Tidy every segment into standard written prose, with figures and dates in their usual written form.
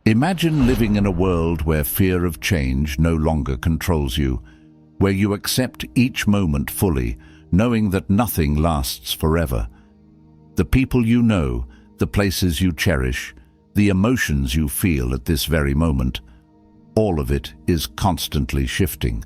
Imagine living in a world where fear of change no longer controls you, where you accept each moment fully, knowing that nothing lasts forever. The people you know, the places you cherish, the emotions you feel at this very moment, all of it is constantly shifting.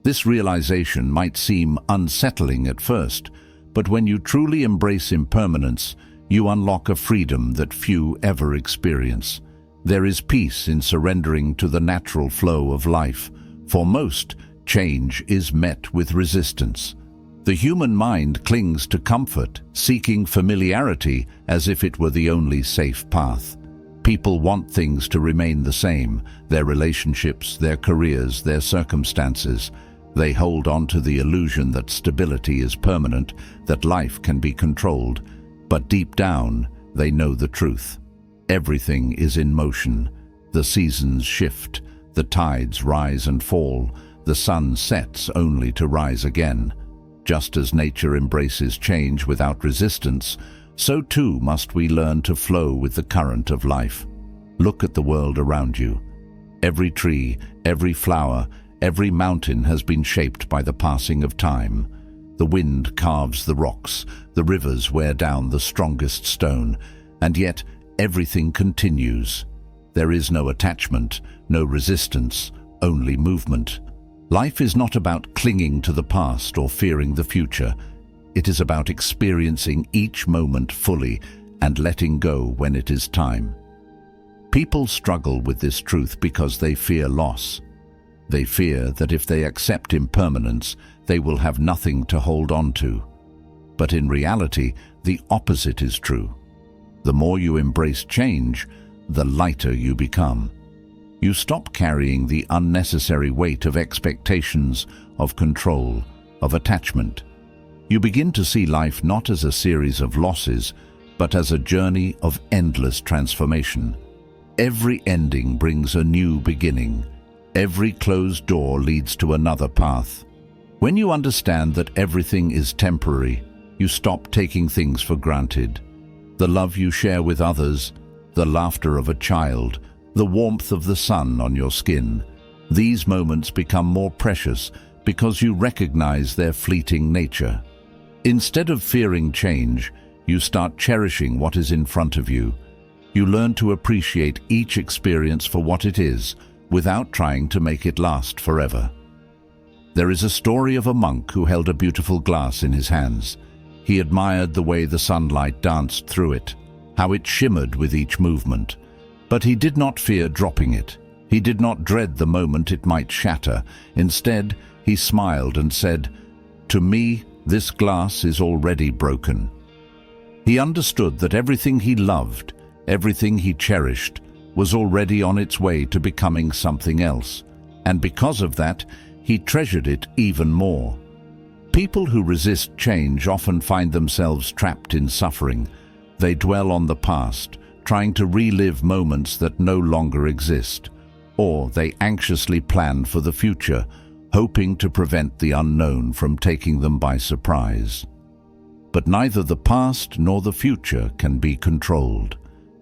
This realization might seem unsettling at first, but when you truly embrace impermanence, you unlock a freedom that few ever experience. There is peace in surrendering to the natural flow of life. For most, change is met with resistance. The human mind clings to comfort, seeking familiarity as if it were the only safe path. People want things to remain the same, their relationships, their careers, their circumstances. They hold on to the illusion that stability is permanent, that life can be controlled. But deep down, they know the truth. Everything is in motion. The seasons shift, the tides rise and fall, the sun sets only to rise again. Just as nature embraces change without resistance, so too must we learn to flow with the current of life. Look at the world around you. Every tree, every flower, every mountain has been shaped by the passing of time. The wind carves the rocks, the rivers wear down the strongest stone, and yet everything continues. There is no attachment, no resistance, only movement. Life is not about clinging to the past or fearing the future. It is about experiencing each moment fully and letting go when it is time. People struggle with this truth because they fear loss. They fear that if they accept impermanence, they will have nothing to hold on to. But in reality, the opposite is true. The more you embrace change, the lighter you become. You stop carrying the unnecessary weight of expectations, of control, of attachment. You begin to see life not as a series of losses, but as a journey of endless transformation. Every ending brings a new beginning. Every closed door leads to another path. When you understand that everything is temporary, you stop taking things for granted. The love you share with others, the laughter of a child, the warmth of the sun on your skin, these moments become more precious because you recognize their fleeting nature. Instead of fearing change, you start cherishing what is in front of you. You learn to appreciate each experience for what it is, without trying to make it last forever. There is a story of a monk who held a beautiful glass in his hands. He admired the way the sunlight danced through it, how it shimmered with each movement. But he did not fear dropping it. He did not dread the moment it might shatter. Instead, he smiled and said, "To me, this glass is already broken." He understood that everything he loved, everything he cherished, was already on its way to becoming something else, and because of that, he treasured it even more. People who resist change often find themselves trapped in suffering. They dwell on the past, trying to relive moments that no longer exist, or they anxiously plan for the future, hoping to prevent the unknown from taking them by surprise. But neither the past nor the future can be controlled.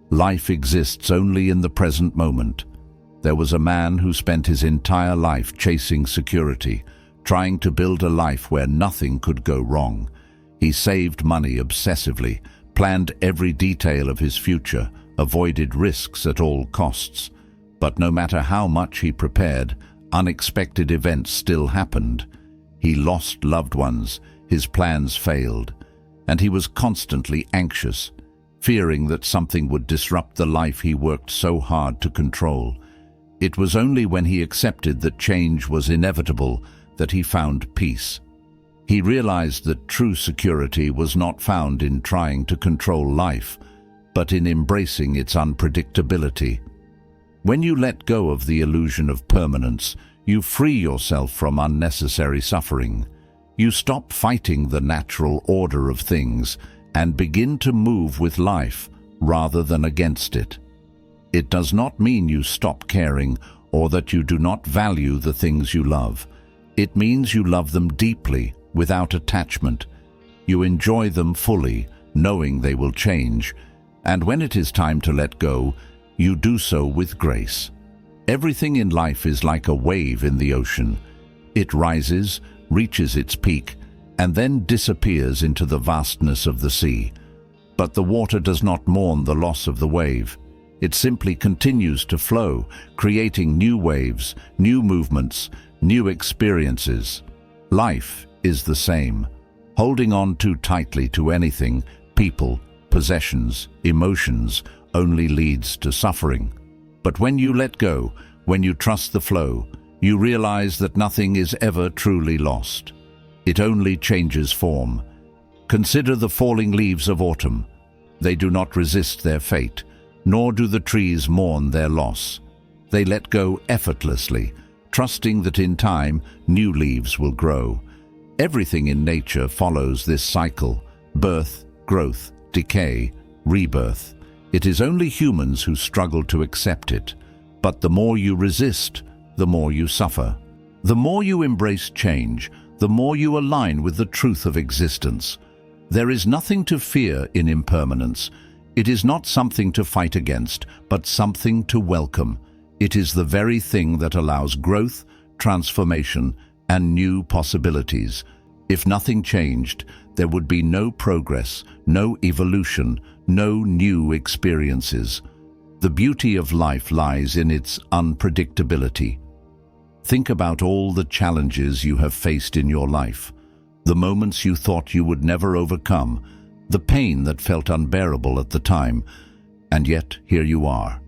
Life exists only in the present moment. There was a man who spent his entire life chasing security, trying to build a life where nothing could go wrong. He saved money obsessively, planned every detail of his future, avoided risks at all costs. But no matter how much he prepared, unexpected events still happened. He lost loved ones, his plans failed, and he was constantly anxious, fearing that something would disrupt the life he worked so hard to control. It was only when he accepted that change was inevitable that he found peace. He realized that true security was not found in trying to control life, but in embracing its unpredictability. When you let go of the illusion of permanence, you free yourself from unnecessary suffering. You stop fighting the natural order of things and begin to move with life rather than against it. It does not mean you stop caring or that you do not value the things you love. It means you love them deeply, without attachment. You enjoy them fully, knowing they will change, and when it is time to let go, you do so with grace. Everything in life is like a wave in the ocean. It rises, reaches its peak, and then disappears into the vastness of the sea. But the water does not mourn the loss of the wave. It simply continues to flow, creating new waves, new movements, new experiences. Life is the same. Holding on too tightly to anything, people, possessions, emotions, only leads to suffering. But when you let go, when you trust the flow, you realize that nothing is ever truly lost. It only changes form. Consider the falling leaves of autumn. They do not resist their fate, nor do the trees mourn their loss. They let go effortlessly, trusting that in time new leaves will grow. Everything in nature follows this cycle: birth, growth, decay, rebirth. It is only humans who struggle to accept it. But the more you resist, the more you suffer. The more you embrace change, the more you align with the truth of existence. There is nothing to fear in impermanence. It is not something to fight against, but something to welcome. It is the very thing that allows growth, transformation, and new possibilities. If nothing changed, there would be no progress, no evolution, no new experiences. The beauty of life lies in its unpredictability. Think about all the challenges you have faced in your life, the moments you thought you would never overcome, the pain that felt unbearable at the time, and yet here you are.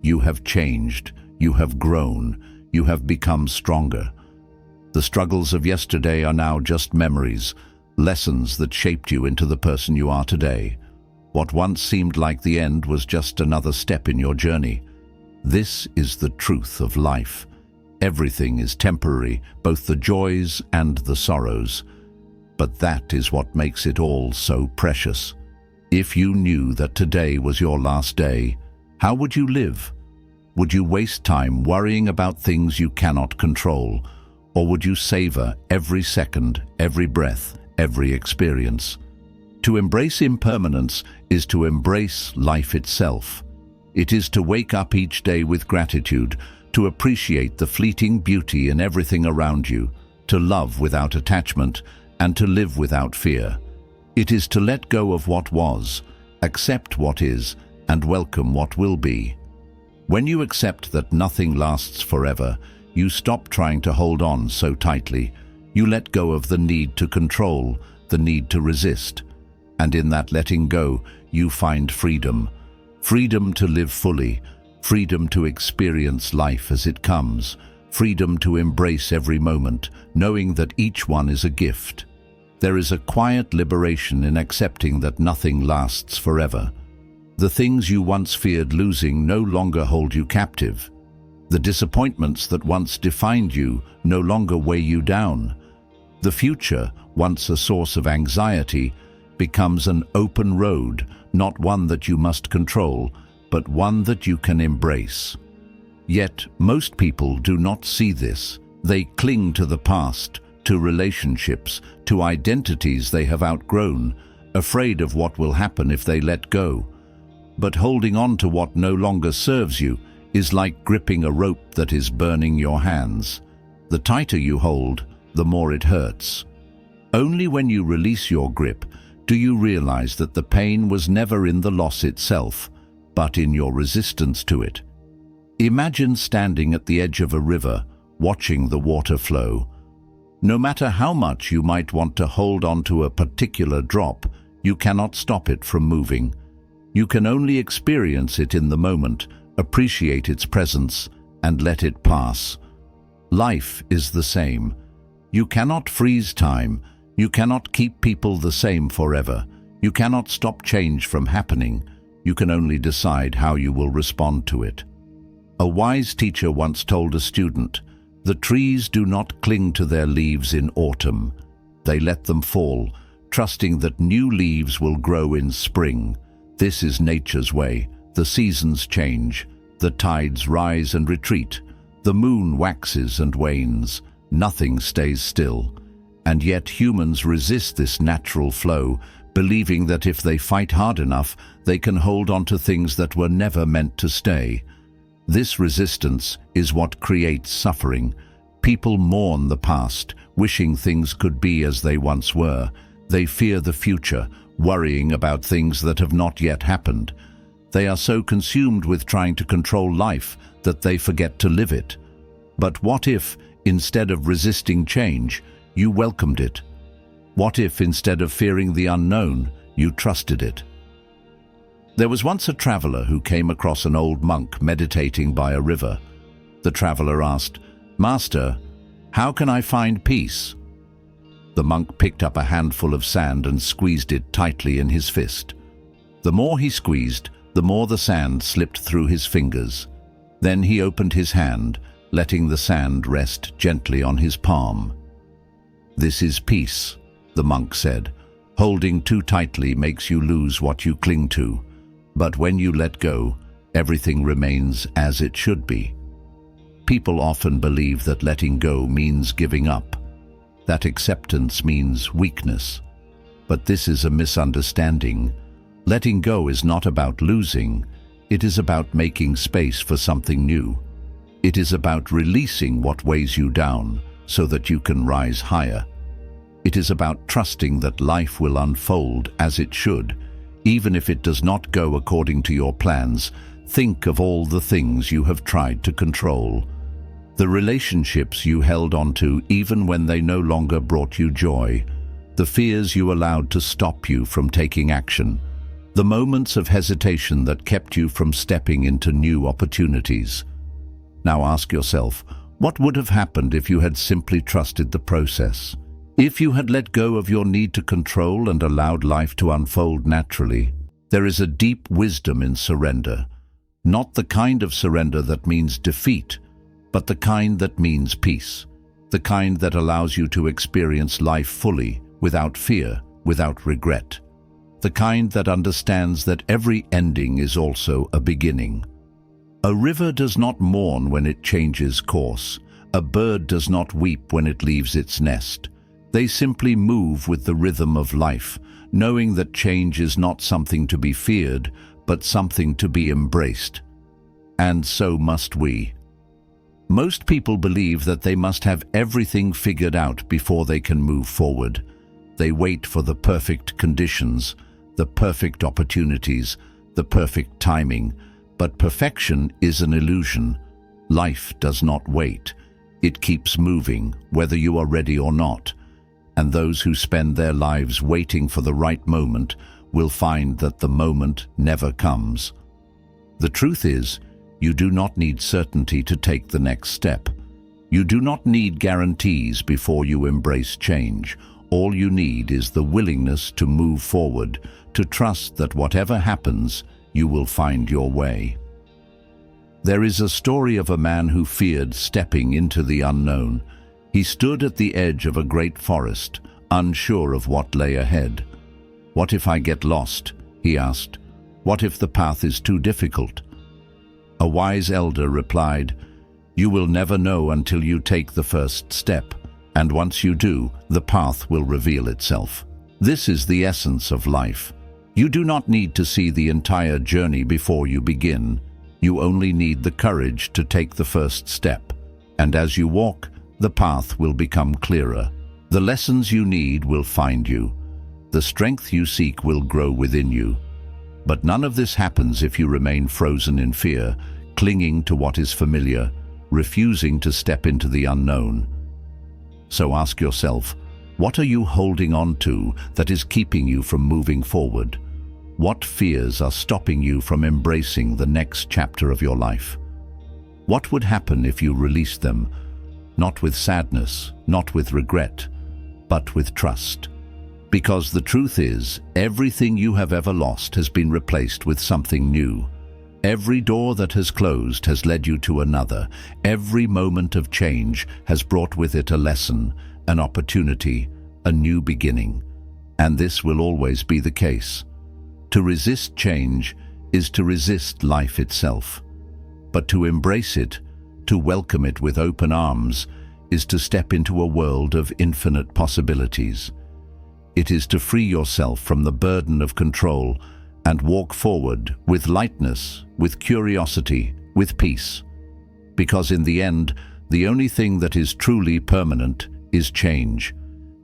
You have changed, you have grown, you have become stronger. The struggles of yesterday are now just memories, lessons that shaped you into the person you are today. What once seemed like the end was just another step in your journey. This is the truth of life. Everything is temporary, both the joys and the sorrows. But that is what makes it all so precious. If you knew that today was your last day, how would you live? Would you waste time worrying about things you cannot control? Or would you savor every second, every breath, every experience? To embrace impermanence is to embrace life itself. It is to wake up each day with gratitude, to appreciate the fleeting beauty in everything around you, to love without attachment, and to live without fear. It is to let go of what was, accept what is, and welcome what will be. When you accept that nothing lasts forever, you stop trying to hold on so tightly. You let go of the need to control, the need to resist. And in that letting go, you find freedom. Freedom to live fully, freedom to experience life as it comes, freedom to embrace every moment, knowing that each one is a gift. There is a quiet liberation in accepting that nothing lasts forever. The things you once feared losing no longer hold you captive. The disappointments that once defined you no longer weigh you down. The future, once a source of anxiety, becomes an open road, not one that you must control, but one that you can embrace. Yet, most people do not see this. They cling to the past, to relationships, to identities they have outgrown, afraid of what will happen if they let go. But holding on to what no longer serves you is like gripping a rope that is burning your hands. The tighter you hold, the more it hurts. Only when you release your grip do you realize that the pain was never in the loss itself, but in your resistance to it. Imagine standing at the edge of a river, watching the water flow. No matter how much you might want to hold on to a particular drop, you cannot stop it from moving. You can only experience it in the moment, appreciate its presence, and let it pass. Life is the same. You cannot freeze time. You cannot keep people the same forever. You cannot stop change from happening. You can only decide how you will respond to it. A wise teacher once told a student, "The trees do not cling to their leaves in autumn. They let them fall, trusting that new leaves will grow in spring. This is nature's way. The seasons change. The tides rise and retreat. The moon waxes and wanes. Nothing stays still." And yet humans resist this natural flow believing that if they fight hard enough, they can hold on to things that were never meant to stay. This resistance is what creates suffering. People mourn the past, wishing things could be as they once were. They fear the future, worrying about things that have not yet happened. They are so consumed with trying to control life that they forget to live it. But what if, instead of resisting change, you welcomed it? What if, instead of fearing the unknown, you trusted it? There was once a traveler who came across an old monk meditating by a river. The traveler asked, "Master, how can I find peace?" The monk picked up a handful of sand and squeezed it tightly in his fist. The more he squeezed, the more the sand slipped through his fingers. Then he opened his hand, letting the sand rest gently on his palm. "This is peace," the monk said. "Holding too tightly makes you lose what you cling to. But when you let go, everything remains as it should be." People often believe that letting go means giving up, that acceptance means weakness. But this is a misunderstanding. Letting go is not about losing. It is about making space for something new. It is about releasing what weighs you down so that you can rise higher. It is about trusting that life will unfold as it should. Even if it does not go according to your plans, think of all the things you have tried to control. The relationships you held onto even when they no longer brought you joy. The fears you allowed to stop you from taking action. The moments of hesitation that kept you from stepping into new opportunities. Now ask yourself, what would have happened if you had simply trusted the process? If you had let go of your need to control and allowed life to unfold naturally? There is a deep wisdom in surrender. Not the kind of surrender that means defeat, but the kind that means peace. The kind that allows you to experience life fully, without fear, without regret. The kind that understands that every ending is also a beginning. A river does not mourn when it changes course. A bird does not weep when it leaves its nest. They simply move with the rhythm of life, knowing that change is not something to be feared, but something to be embraced. And so must we. Most people believe that they must have everything figured out before they can move forward. They wait for the perfect conditions, the perfect opportunities, the perfect timing. But perfection is an illusion. Life does not wait. It keeps moving, whether you are ready or not. And those who spend their lives waiting for the right moment will find that the moment never comes. The truth is, you do not need certainty to take the next step. You do not need guarantees before you embrace change. All you need is the willingness to move forward, to trust that whatever happens, you will find your way. There is a story of a man who feared stepping into the unknown. He stood at the edge of a great forest, unsure of what lay ahead. "What if I get lost?" he asked. "What if the path is too difficult?" A wise elder replied, "You will never know until you take the first step, and once you do, the path will reveal itself." This is the essence of life. You do not need to see the entire journey before you begin. You only need the courage to take the first step. And as you walk, the path will become clearer. The lessons you need will find you. The strength you seek will grow within you. But none of this happens if you remain frozen in fear, clinging to what is familiar, refusing to step into the unknown. So ask yourself, what are you holding on to that is keeping you from moving forward? What fears are stopping you from embracing the next chapter of your life? What would happen if you released them? Not with sadness, not with regret, but with trust. Because the truth is, everything you have ever lost has been replaced with something new. Every door that has closed has led you to another. Every moment of change has brought with it a lesson, an opportunity, a new beginning. And this will always be the case. To resist change is to resist life itself. But to embrace it, to welcome it with open arms, is to step into a world of infinite possibilities. It is to free yourself from the burden of control and walk forward with lightness, with curiosity, with peace. Because in the end, the only thing that is truly permanent is change.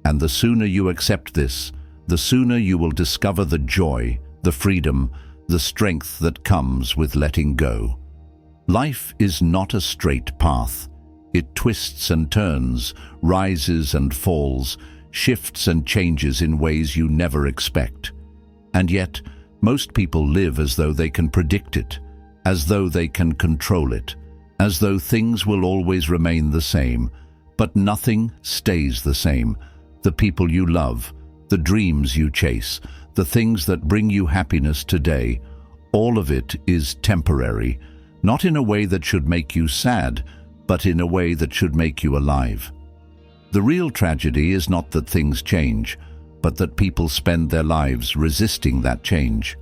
And the sooner you accept this, the sooner you will discover the joy, the freedom, the strength that comes with letting go. Life is not a straight path. It twists and turns, rises and falls, shifts and changes in ways you never expect. And yet, most people live as though they can predict it, as though they can control it, as though things will always remain the same. But nothing stays the same. The people you love, the dreams you chase, the things that bring you happiness today, all of it is temporary, not in a way that should make you sad, but in a way that should make you alive. The real tragedy is not that things change, but that people spend their lives resisting that change.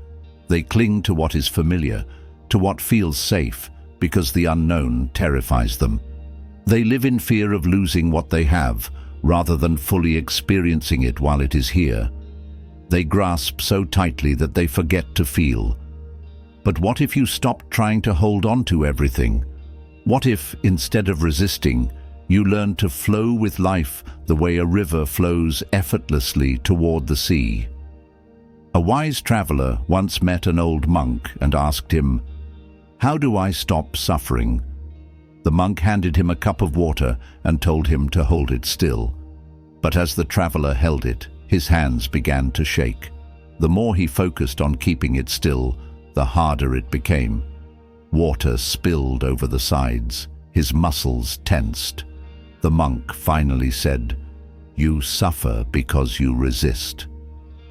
They cling to what is familiar, to what feels safe, because the unknown terrifies them. They live in fear of losing what they have, rather than fully experiencing it while it is here. They grasp so tightly that they forget to feel. But what if you stopped trying to hold on to everything? What if, instead of resisting, you learned to flow with life the way a river flows effortlessly toward the sea? A wise traveler once met an old monk and asked him, "How do I stop suffering?" The monk handed him a cup of water and told him to hold it still. But as the traveler held it, his hands began to shake. The more he focused on keeping it still, the harder it became. Water spilled over the sides. His muscles tensed. The monk finally said, "You suffer because you resist.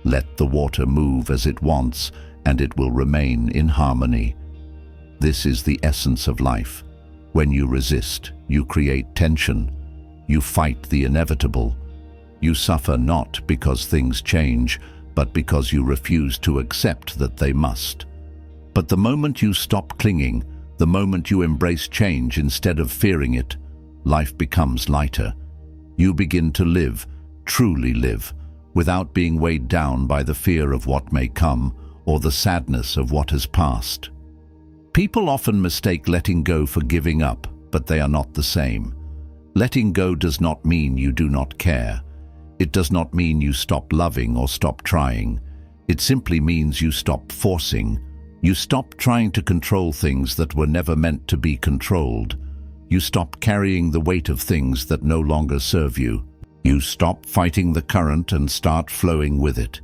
Let the water move as it wants, and it will remain in harmony." This is the essence of life. When you resist, you create tension. You fight the inevitable. You suffer not because things change, but because you refuse to accept that they must. But the moment you stop clinging, the moment you embrace change instead of fearing it, life becomes lighter. You begin to live, truly live, without being weighed down by the fear of what may come or the sadness of what has passed. People often mistake letting go for giving up, but they are not the same. Letting go does not mean you do not care. It does not mean you stop loving or stop trying. It simply means you stop forcing. You stop trying to control things that were never meant to be controlled. You stop carrying the weight of things that no longer serve you. You stop fighting the current and start flowing with it.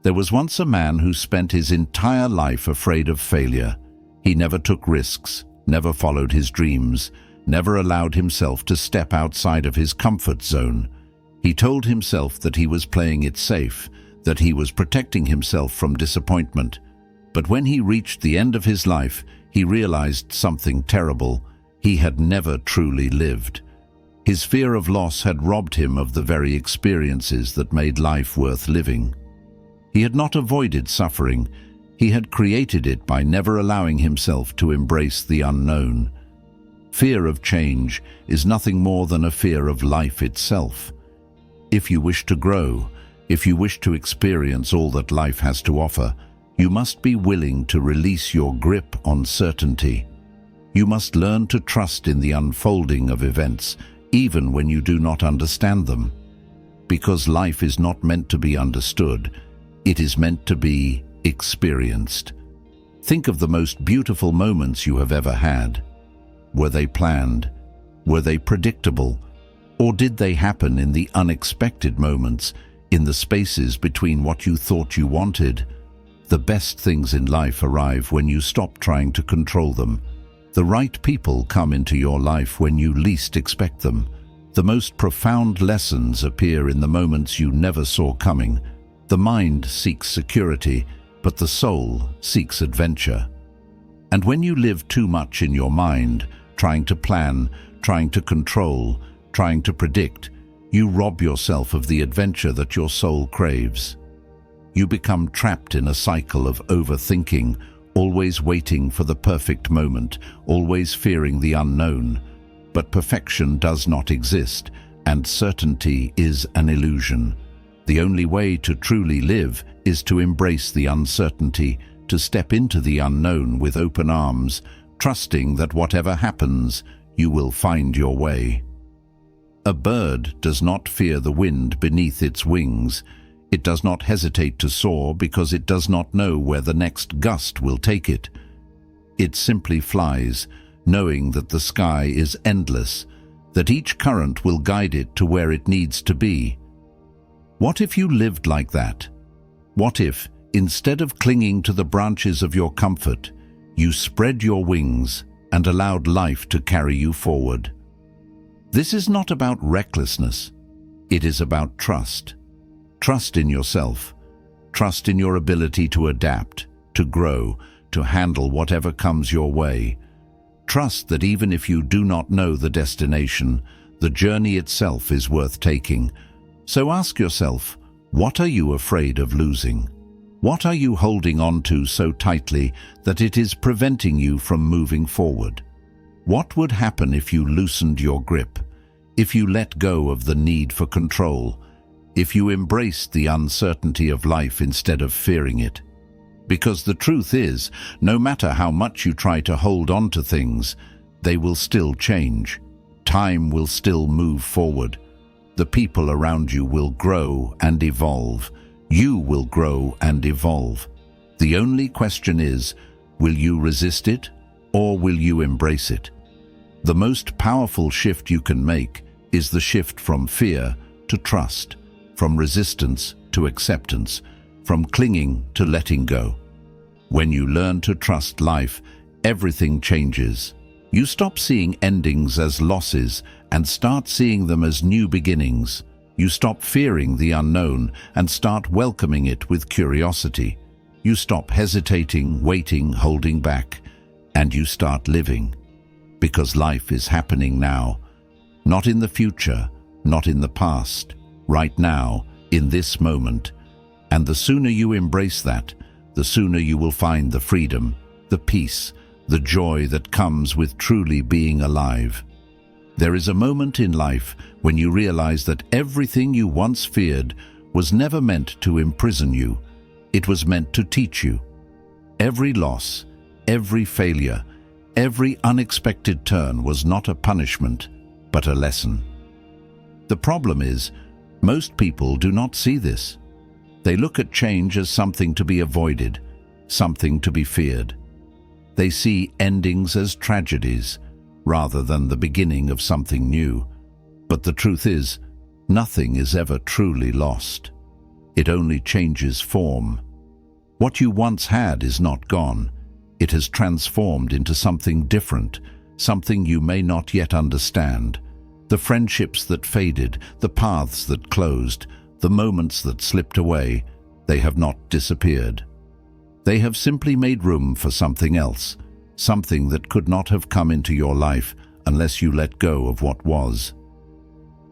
There was once a man who spent his entire life afraid of failure. He never took risks, never followed his dreams, never allowed himself to step outside of his comfort zone. He told himself that he was playing it safe, that he was protecting himself from disappointment. But when he reached the end of his life, he realized something terrible. He had never truly lived. His fear of loss had robbed him of the very experiences that made life worth living. He had not avoided suffering. He had created it by never allowing himself to embrace the unknown. Fear of change is nothing more than a fear of life itself. If you wish to grow, if you wish to experience all that life has to offer, you must be willing to release your grip on certainty. You must learn to trust in the unfolding of events, even when you do not understand them. Because life is not meant to be understood, it is meant to be experienced. Think of the most beautiful moments you have ever had. Were they planned? Were they predictable? Or did they happen in the unexpected moments, in the spaces between what you thought you wanted? The best things in life arrive when you stop trying to control them. The right people come into your life when you least expect them. The most profound lessons appear in the moments you never saw coming. The mind seeks security, but the soul seeks adventure. And when you live too much in your mind, trying to plan, trying to control, trying to predict, you rob yourself of the adventure that your soul craves. You become trapped in a cycle of overthinking, always waiting for the perfect moment, always fearing the unknown. But perfection does not exist, and certainty is an illusion. The only way to truly live is to embrace the uncertainty, to step into the unknown with open arms, trusting that whatever happens, you will find your way. A bird does not fear the wind beneath its wings. It does not hesitate to soar because it does not know where the next gust will take it. It simply flies, knowing that the sky is endless, that each current will guide it to where it needs to be. What if you lived like that? What if, instead of clinging to the branches of your comfort, you spread your wings and allowed life to carry you forward? This is not about recklessness. It is about trust. Trust in yourself. Trust in your ability to adapt, to grow, to handle whatever comes your way. Trust that even if you do not know the destination, the journey itself is worth taking. So ask yourself, what are you afraid of losing? What are you holding on to so tightly that it is preventing you from moving forward? What would happen if you loosened your grip, if you let go of the need for control, if you embraced the uncertainty of life instead of fearing it? Because the truth is, no matter how much you try to hold on to things, they will still change. Time will still move forward. The people around you will grow and evolve. You will grow and evolve. The only question is, will you resist it or will you embrace it? The most powerful shift you can make is the shift from fear to trust, from resistance to acceptance, from clinging to letting go. When you learn to trust life, everything changes. You stop seeing endings as losses and start seeing them as new beginnings. You stop fearing the unknown and start welcoming it with curiosity. You stop hesitating, waiting, holding back, and you start living. Because life is happening now, not in the future, not in the past, right now, in this moment. And the sooner you embrace that, the sooner you will find the freedom, the peace, the joy that comes with truly being alive. There is a moment in life when you realize that everything you once feared was never meant to imprison you. It was meant to teach you. Every loss, every failure, every unexpected turn was not a punishment, but a lesson. The problem is, most people do not see this. They look at change as something to be avoided, something to be feared. They see endings as tragedies, rather than the beginning of something new. But the truth is, nothing is ever truly lost. It only changes form. What you once had is not gone. It has transformed into something different, something you may not yet understand. The friendships that faded, the paths that closed, the moments that slipped away, they have not disappeared. They have simply made room for something else, something that could not have come into your life unless you let go of what was.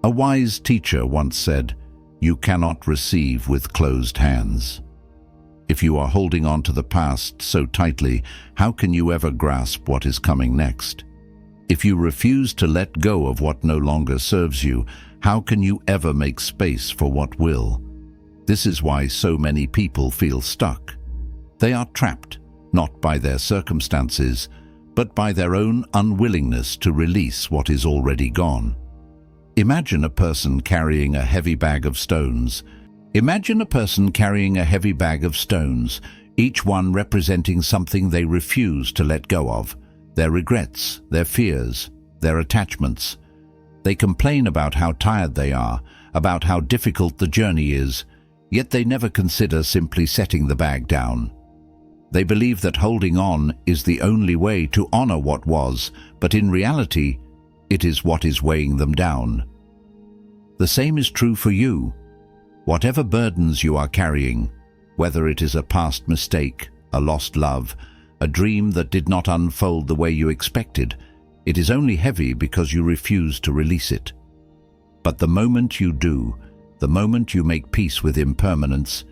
A wise teacher once said, "You cannot receive with closed hands." If you are holding on to the past so tightly, how can you ever grasp what is coming next? If you refuse to let go of what no longer serves you, how can you ever make space for what will? This is why so many people feel stuck. They are trapped, not by their circumstances, but by their own unwillingness to release what is already gone. Imagine a person carrying a heavy bag of stones. Imagine a person carrying a heavy bag of stones, each one representing something they refuse to let go of, their regrets, their fears, their attachments. They complain about how tired they are, about how difficult the journey is, yet they never consider simply setting the bag down. They believe that holding on is the only way to honor what was, but in reality, it is what is weighing them down. The same is true for you. Whatever burdens you are carrying, whether it is a past mistake, a lost love, a dream that did not unfold the way you expected, it is only heavy because you refuse to release it. But the moment you do, the moment you make peace with impermanence,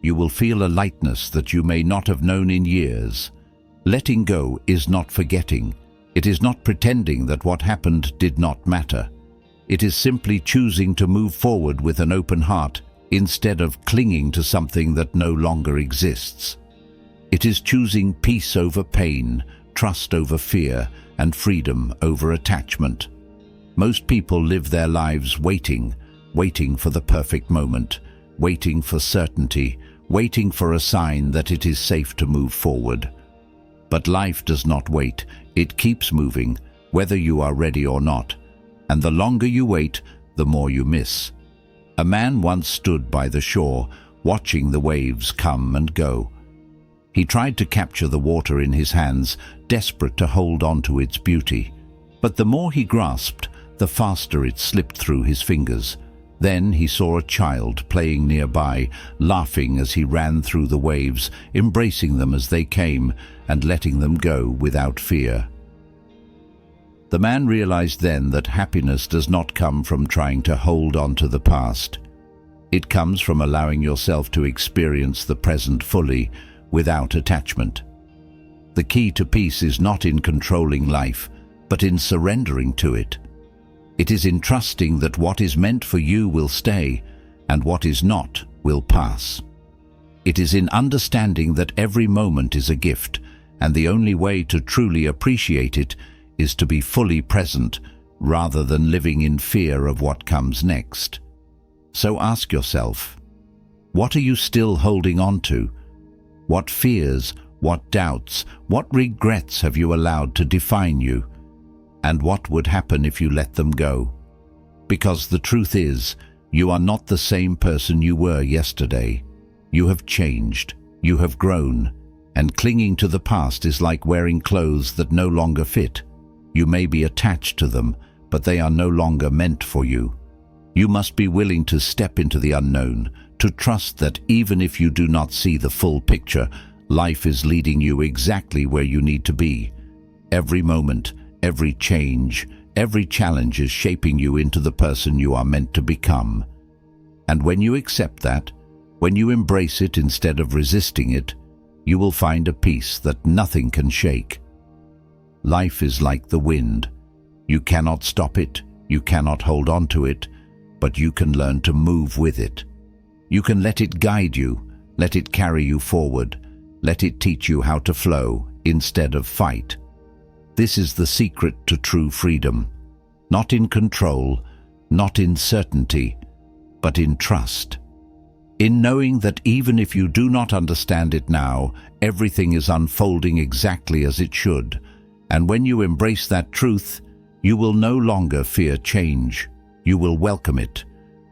you will feel a lightness that you may not have known in years. Letting go is not forgetting. It is not pretending that what happened did not matter. It is simply choosing to move forward with an open heart, instead of clinging to something that no longer exists. It is choosing peace over pain, trust over fear, and freedom over attachment. Most people live their lives waiting for the perfect moment, waiting for certainty, waiting for a sign that it is safe to move forward. But life does not wait. It keeps moving, whether you are ready or not. And the longer you wait, the more you miss. A man once stood by the shore, watching the waves come and go. He tried to capture the water in his hands, desperate to hold on to its beauty. But the more he grasped, the faster it slipped through his fingers. Then he saw a child playing nearby, laughing as he ran through the waves, embracing them as they came and letting them go without fear. The man realized then that happiness does not come from trying to hold on to the past. It comes from allowing yourself to experience the present fully, without attachment. The key to peace is not in controlling life, but in surrendering to it. It is in trusting that what is meant for you will stay, and what is not will pass. It is in understanding that every moment is a gift, and the only way to truly appreciate it is to be fully present, rather than living in fear of what comes next. So ask yourself, what are you still holding on to? What fears, what doubts, what regrets have you allowed to define you? And what would happen if you let them go? Because the truth is, you are not the same person you were yesterday. You have changed, you have grown, and clinging to the past is like wearing clothes that no longer fit. You may be attached to them, but they are no longer meant for you. You must be willing to step into the unknown, to trust that even if you do not see the full picture, life is leading you exactly where you need to be. Every moment, every change, every challenge is shaping you into the person you are meant to become. And when you accept that, when you embrace it instead of resisting it, you will find a peace that nothing can shake. Life is like the wind. You cannot stop it, you cannot hold on to it, but you can learn to move with it. You can let it guide you, let it carry you forward, let it teach you how to flow instead of fight. This is the secret to true freedom. Not in control, not in certainty, but in trust. In knowing that even if you do not understand it now, everything is unfolding exactly as it should. And when you embrace that truth, you will no longer fear change. You will welcome it,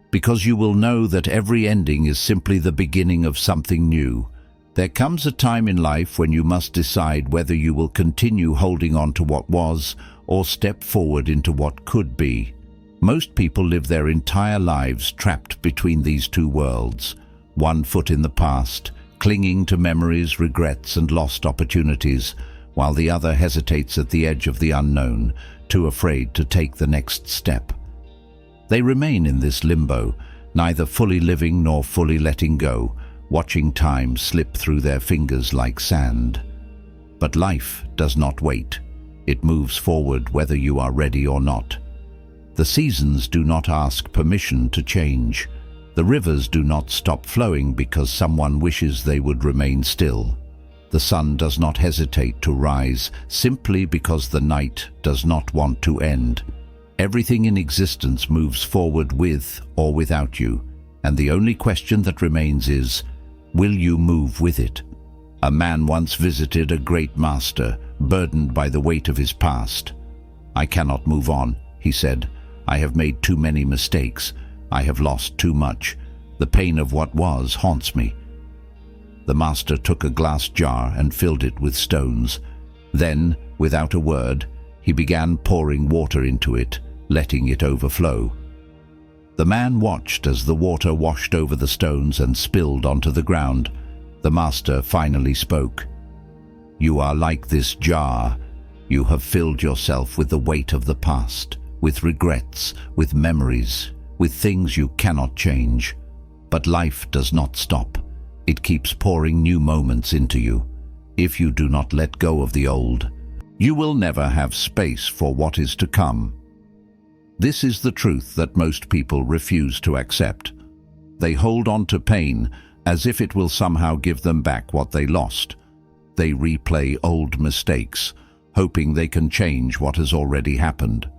because you will know that every ending is simply the beginning of something new. There comes a time in life when you must decide whether you will continue holding on to what was or step forward into what could be. Most people live their entire lives trapped between these two worlds, one foot in the past, clinging to memories, regrets, and lost opportunities, while the other hesitates at the edge of the unknown, too afraid to take the next step. They remain in this limbo, neither fully living nor fully letting go, watching time slip through their fingers like sand. But life does not wait. It moves forward whether you are ready or not. The seasons do not ask permission to change. The rivers do not stop flowing because someone wishes they would remain still. The sun does not hesitate to rise simply because the night does not want to end. Everything in existence moves forward with or without you, and the only question that remains is, will you move with it? A man once visited a great master, burdened by the weight of his past. "I cannot move on," he said. "I have made too many mistakes. I have lost too much. The pain of what was haunts me." The master took a glass jar and filled it with stones. Then, without a word, he began pouring water into it, letting it overflow. The man watched as the water washed over the stones and spilled onto the ground. The master finally spoke. "You are like this jar. You have filled yourself with the weight of the past, with regrets, with memories, with things you cannot change. But life does not stop. It keeps pouring new moments into you. If you do not let go of the old, you will never have space for what is to come." This is the truth that most people refuse to accept. They hold on to pain as if it will somehow give them back what they lost. They replay old mistakes, hoping they can change what has already happened.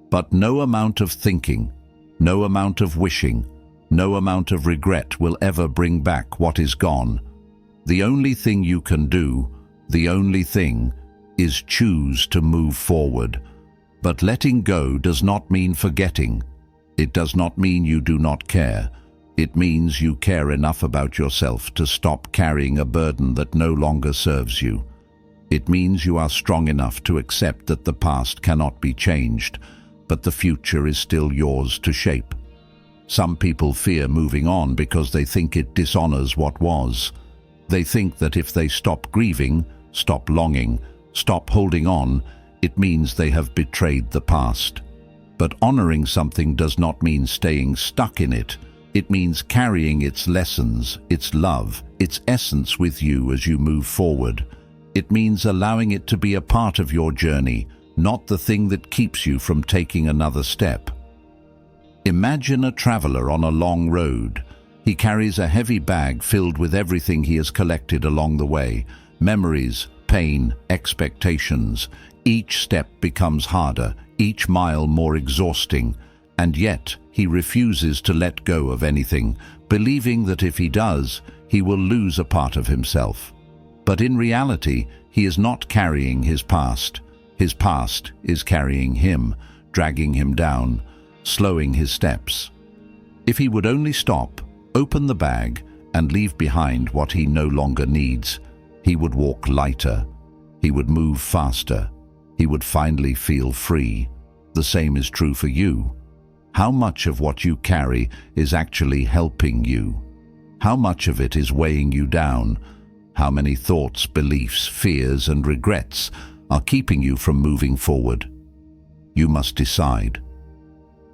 But no amount of thinking, no amount of wishing, no amount of regret will ever bring back what is gone. The only thing you can do, the only thing, is choose to move forward. But letting go does not mean forgetting. It does not mean you do not care. It means you care enough about yourself to stop carrying a burden that no longer serves you. It means you are strong enough to accept that the past cannot be changed, but the future is still yours to shape. Some people fear moving on because they think it dishonors what was. They think that if they stop grieving, stop longing, stop holding on, it means they have betrayed the past. But honoring something does not mean staying stuck in it. It means carrying its lessons, its love, its essence with you as you move forward. It means allowing it to be a part of your journey, not the thing that keeps you from taking another step. Imagine a traveler on a long road. He carries a heavy bag filled with everything he has collected along the way: memories, pain, expectations. Each step becomes harder, each mile more exhausting, and yet he refuses to let go of anything, believing that if he does, he will lose a part of himself. But in reality, he is not carrying his past. His past is carrying him, dragging him down, slowing his steps. If he would only stop, open the bag, and leave behind what he no longer needs, he would walk lighter. He would move faster. He would finally feel free. The same is true for you. How much of what you carry is actually helping you? How much of it is weighing you down? How many thoughts, beliefs, fears, and regrets are keeping you from moving forward? You must decide.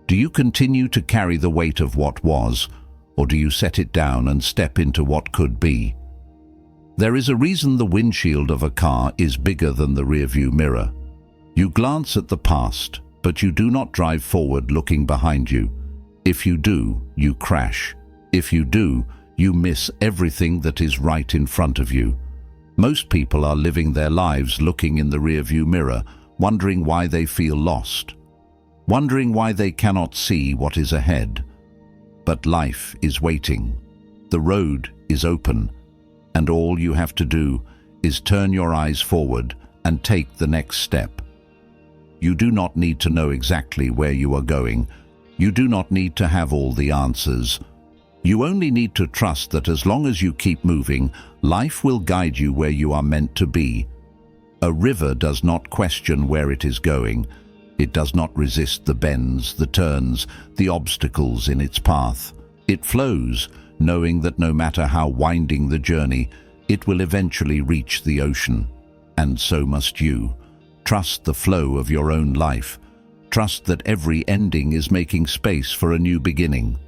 Do you continue to carry the weight of what was, or do you set it down and step into what could be? There is a reason the windshield of a car is bigger than the rearview mirror. You glance at the past, but you do not drive forward looking behind you. If you do, you crash. If you do, you miss everything that is right in front of you. Most people are living their lives looking in the rearview mirror, wondering why they feel lost, wondering why they cannot see what is ahead. But life is waiting. The road is open, and all you have to do is turn your eyes forward and take the next step. You do not need to know exactly where you are going. You do not need to have all the answers. You only need to trust that as long as you keep moving, life will guide you where you are meant to be. A river does not question where it is going. It does not resist the bends, the turns, the obstacles in its path. It flows, knowing that no matter how winding the journey, it will eventually reach the ocean. And so must you. Trust the flow of your own life. Trust that every ending is making space for a new beginning.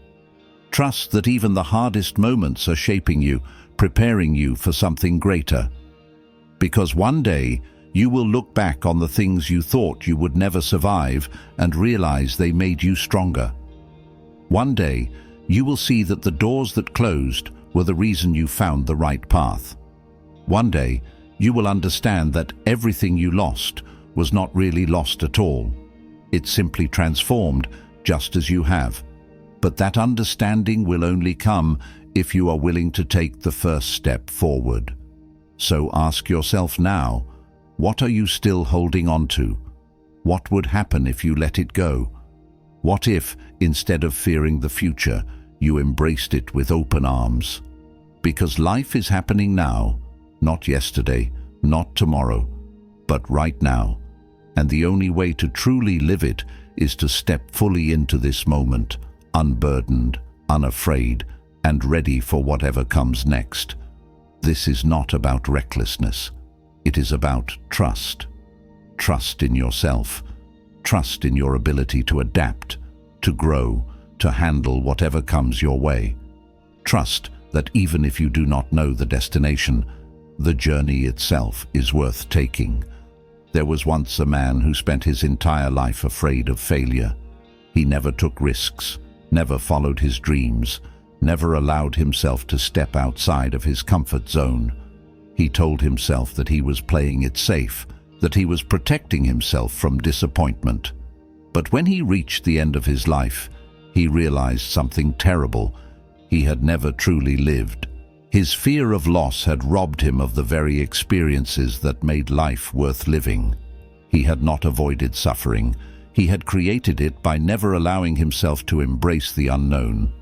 Trust that even the hardest moments are shaping you, preparing you for something greater. Because one day, you will look back on the things you thought you would never survive and realize they made you stronger. One day, you will see that the doors that closed were the reason you found the right path. One day, you will understand that everything you lost was not really lost at all. It simply transformed, just as you have. But that understanding will only come if you are willing to take the first step forward. So ask yourself now, what are you still holding on to? What would happen if you let it go? What if, instead of fearing the future, you embraced it with open arms? Because life is happening now, not yesterday, not tomorrow, but right now. And the only way to truly live it is to step fully into this moment, unburdened, unafraid, and ready for whatever comes next. This is not about recklessness. It is about trust. Trust in yourself. Trust in your ability to adapt, to grow, to handle whatever comes your way. Trust that even if you do not know the destination, the journey itself is worth taking. There was once a man who spent his entire life afraid of failure. He never took risks, never followed his dreams, never allowed himself to step outside of his comfort zone. He told himself that he was playing it safe, that he was protecting himself from disappointment. But when he reached the end of his life, he realized something terrible. He had never truly lived. His fear of loss had robbed him of the very experiences that made life worth living. He had not avoided suffering. He had created it by never allowing himself to embrace the unknown.